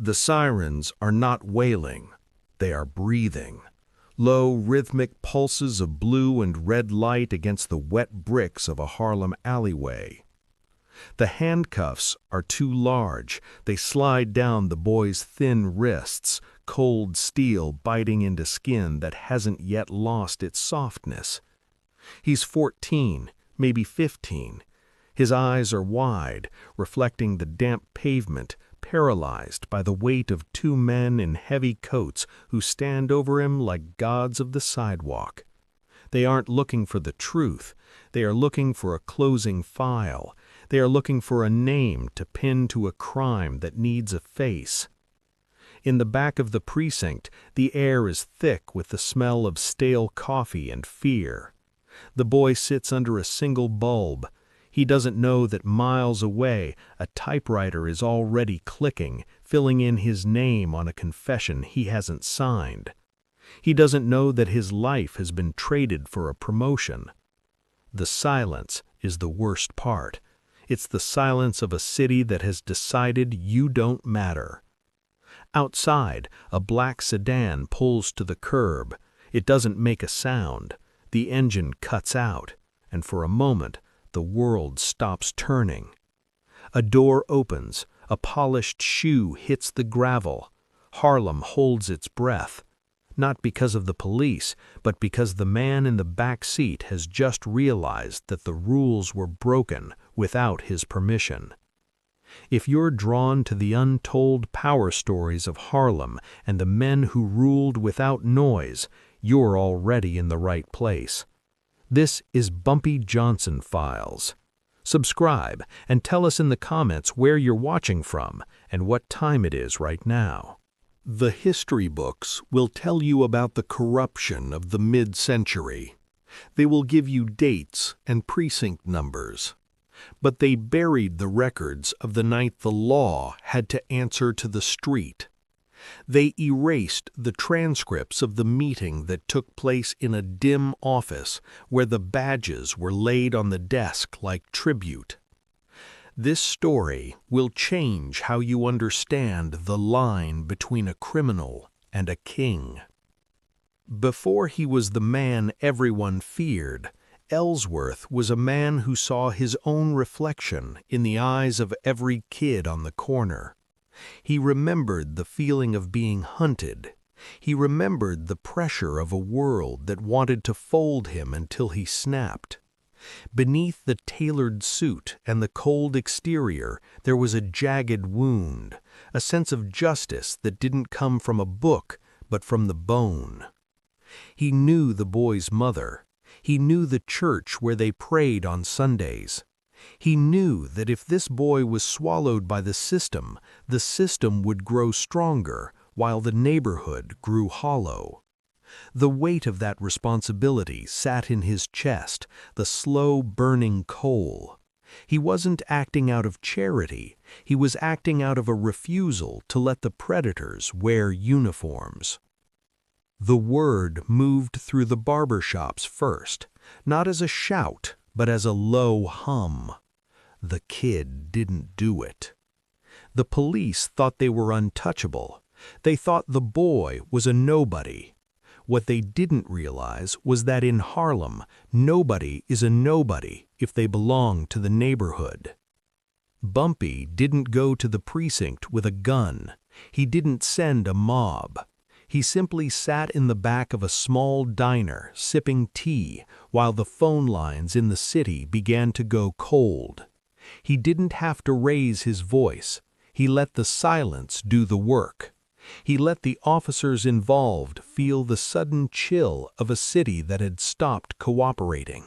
The sirens are not wailing, they are breathing. Low, rhythmic pulses of blue and red light against the wet bricks of a Harlem alleyway. The handcuffs are too large. They slide down the boy's thin wrists, cold steel biting into skin that hasn't yet lost its softness. He's 14, maybe 15. His eyes are wide, reflecting the damp pavement, paralyzed by the weight of two men in heavy coats who stand over him like gods of the sidewalk. They aren't looking for the truth. They are looking for a closing file. They are looking for a name to pin to a crime that needs a face. In the back of the precinct, the air is thick with the smell of stale coffee and fear. The boy sits under a single bulb. He doesn't know that miles away, a typewriter is already clicking, filling in his name on a confession he hasn't signed. He doesn't know that his life has been traded for a promotion. The silence is the worst part. It's the silence of a city that has decided you don't matter. Outside, a black sedan pulls to the curb. It doesn't make a sound. The engine cuts out, and for a moment, the world stops turning. A door opens. A polished shoe hits the gravel. Harlem holds its breath. Not because of the police, but because the man in the back seat has just realized that the rules were broken without his permission. If you're drawn to the untold power stories of Harlem and the men who ruled without noise, you're already in the right place. This is Bumpy Johnson Files. Subscribe and tell us in the comments where you're watching from and what time it is right now. The history books will tell you about the corruption of the mid-century. They will give you dates and precinct numbers. But they buried the records of the night the law had to answer to the street. They erased the transcripts of the meeting that took place in a dim office where the badges were laid on the desk like tribute. This story will change how you understand the line between a criminal and a king. Before he was the man everyone feared, Ellsworth was a man who saw his own reflection in the eyes of every kid on the corner. He remembered the feeling of being hunted. He remembered the pressure of a world that wanted to fold him until he snapped. Beneath the tailored suit and the cold exterior, there was a jagged wound, a sense of justice that didn't come from a book, but from the bone. He knew the boy's mother. He knew the church where they prayed on Sundays. He knew that if this boy was swallowed by the system would grow stronger while the neighborhood grew hollow. The weight of that responsibility sat in his chest, the slow burning coal. He wasn't acting out of charity. He was acting out of a refusal to let the predators wear uniforms. The word moved through the barber shops first, not as a shout, but as a low hum. The kid didn't do it. The police thought they were untouchable. They thought the boy was a nobody. What they didn't realize was that in Harlem, nobody is a nobody if they belong to the neighborhood. Bumpy didn't go to the precinct with a gun. He didn't send a mob. He simply sat in the back of a small diner sipping tea while the phone lines in the city began to go cold. He didn't have to raise his voice. He let the silence do the work. He let the officers involved feel the sudden chill of a city that had stopped cooperating.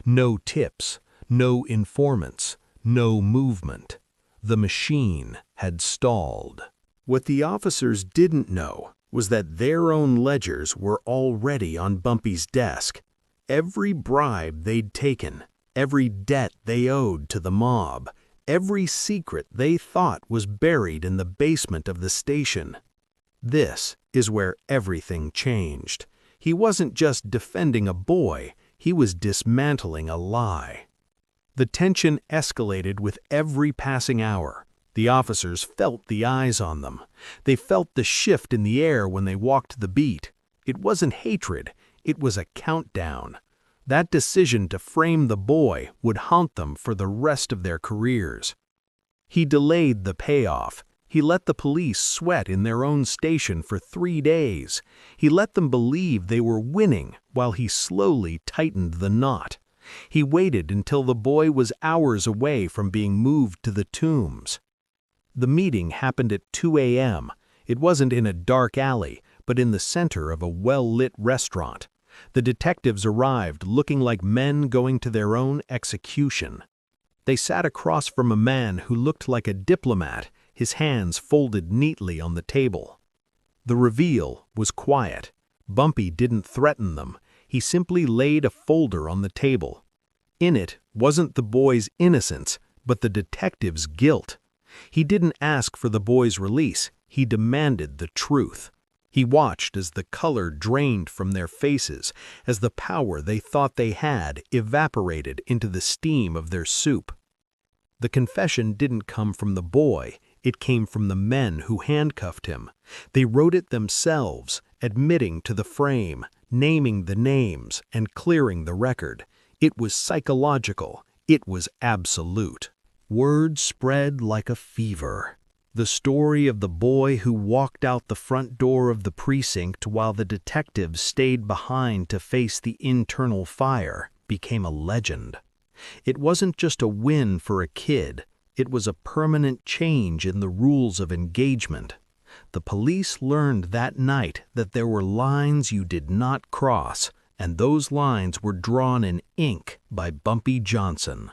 No tips, no informants, no movement. The machine had stalled. What the officers didn't know was that their own ledgers were already on Bumpy's desk. Every bribe they'd taken, every debt they owed to the mob, every secret they thought was buried in the basement of the station. This is where everything changed. He wasn't just defending a boy, he was dismantling a lie. The tension escalated with every passing hour. The officers felt the eyes on them. They felt the shift in the air when they walked the beat. It wasn't hatred, it was a countdown. That decision to frame the boy would haunt them for the rest of their careers. He delayed the payoff. He let the police sweat in their own station for 3 days. He let them believe they were winning while he slowly tightened the knot. He waited until the boy was hours away from being moved to the tombs. The meeting happened at 2 a.m. It wasn't in a dark alley, but in the center of a well-lit restaurant. The detectives arrived looking like men going to their own execution. They sat across from a man who looked like a diplomat, his hands folded neatly on the table. The reveal was quiet. Bumpy didn't threaten them. He simply laid a folder on the table. In it wasn't the boy's innocence, but the detective's guilt. He didn't ask for the boy's release. He demanded the truth. He watched as the color drained from their faces, as the power they thought they had evaporated into the steam of their soup. The confession didn't come from the boy. It came from the men who handcuffed him. They wrote it themselves, admitting to the frame, naming the names, and clearing the record. It was psychological. It was absolute. Word spread like a fever. The story of the boy who walked out the front door of the precinct while the detectives stayed behind to face the internal fire became a legend. It wasn't just a win for a kid. It was a permanent change in the rules of engagement. The police learned that night that there were lines you did not cross, and those lines were drawn in ink by Bumpy Johnson.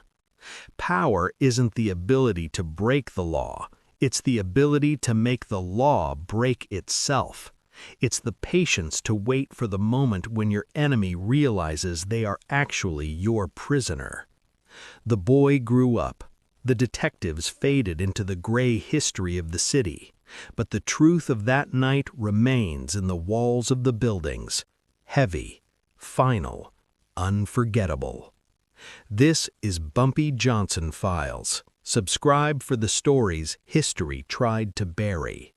Power isn't the ability to break the law. It's the ability to make the law break itself. It's the patience to wait for the moment when your enemy realizes they are actually your prisoner. The boy grew up. The detectives faded into the gray history of the city, but the truth of that night remains in the walls of the buildings, heavy, final, unforgettable. This is Bumpy Johnson Files. Subscribe for the stories history tried to bury.